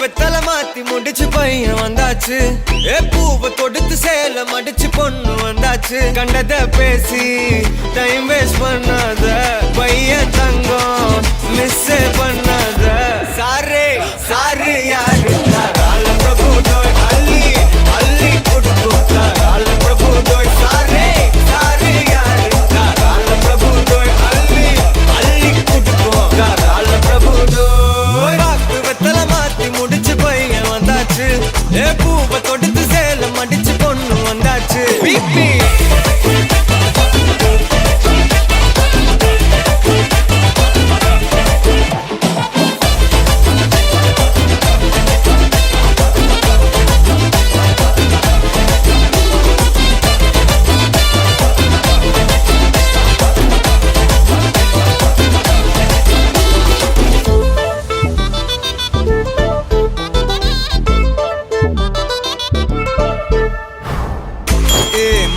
வெத்தல மாத்தி முடிச்சு பையன் வந்தாச்சு. பூவை கொடுத்து சேல மடிச்சு பொண்ணு வந்தாச்சு. கண்டத பேசி டைம் வேஸ்ட் பண்ணாத பையன் தங்கம் மிஸ் பண்ணாத. சாரே சாரு யாரு கால பிரபு டோய் அள்ளி அள்ளி கொடுத்து கால பிரபு டோய். சாரே சாரு யாரு கால பிரபு டோய் அள்ளி அள்ளி கொடுத்து கால பிரபு டோய். பாக்கு வெத்தல மாத்தி முடிச்சு பையன் வந்தாச்சு. பூவை தொடுத்து சேல மடிச்சு பொண்ணு வந்தாச்சு. பிபி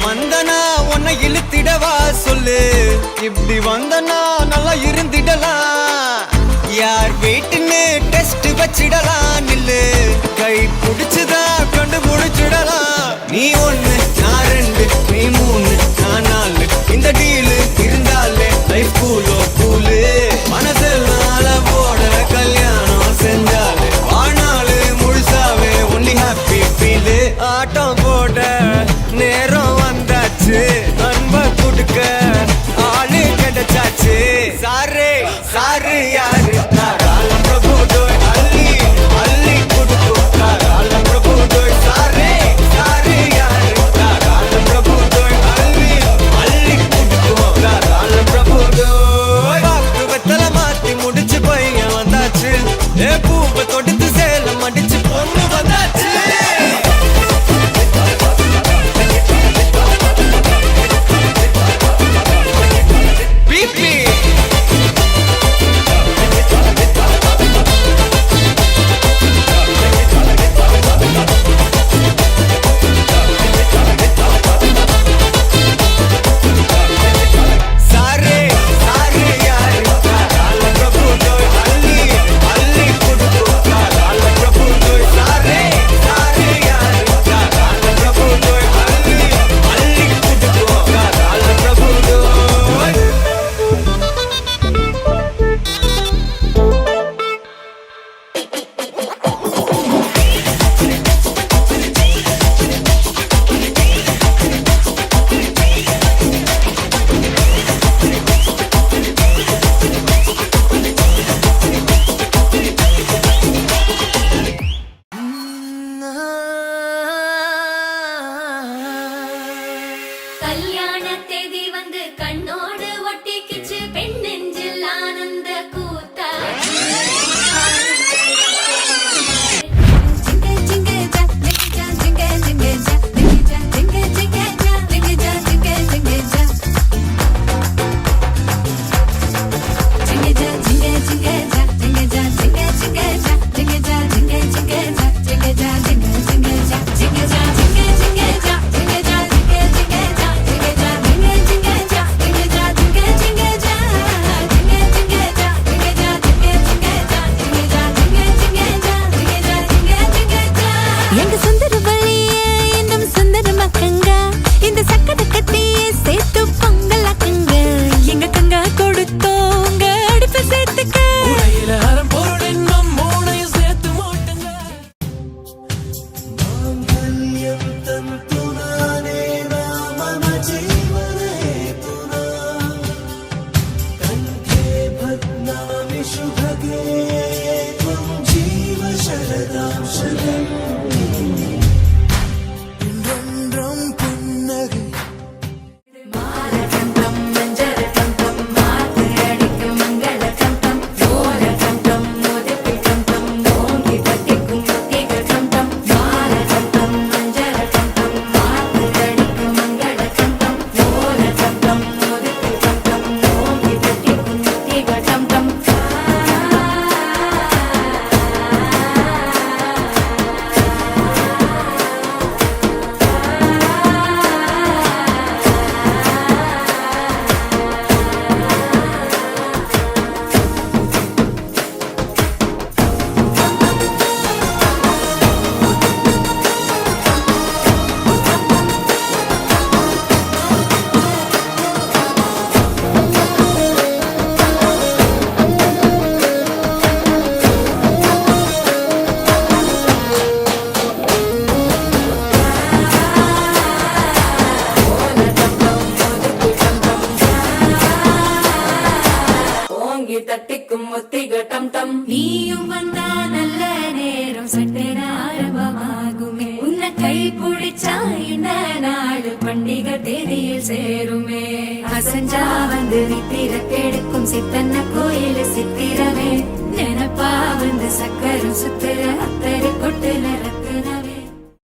மந்தனா உன்னை இழுத்திடவா சொல்லு. இப்படி வந்தனா நல்லா இருந்திடலாம். யார் வீட்டுன்னு டெஸ்ட் வச்சிடலாம். நில்லு கை பிடிச்சுதா கண்டு முடிச்சிடலாம். நீ ஒண்ணு நான் ரெண்டு நீ மூணு நான் நாலு. இந்த டீலு இருந்தாலே லைஃப் கூலோ கூலு. மனசெல்லாம் போட கல்யாணம் செஞ்சாலே ஆனாலு முழுசாவே ஒன்லி ஹாப்பி ஃபீலு. ஆட்டம் போட நேரம் வந்தாச்சு. அன்ப கொடுக்க ஆளு கிடைச்சாச்சு. சாரே சாரு யாரு கால பிரபு டோய் அள்ளி அள்ளி கொடுத்து கால பிரபு தட்டிக்கும் ஒத்திக டம் டம். நீயும் வந்தா நல்ல நேரம் சட்டென ஆரம்பமாகுமே. உன்னை கை பிடிச்சா இந்த நாடு பண்டிகை தேதியில் சேருமே. அசஞ்சா வந்து நித்திர கெடுக்கும் சித்தன்ன கோயில் சித்திரமே. நினப்பா வந்து சக்கரம் சுத்துற அத்தரு கொட்டுல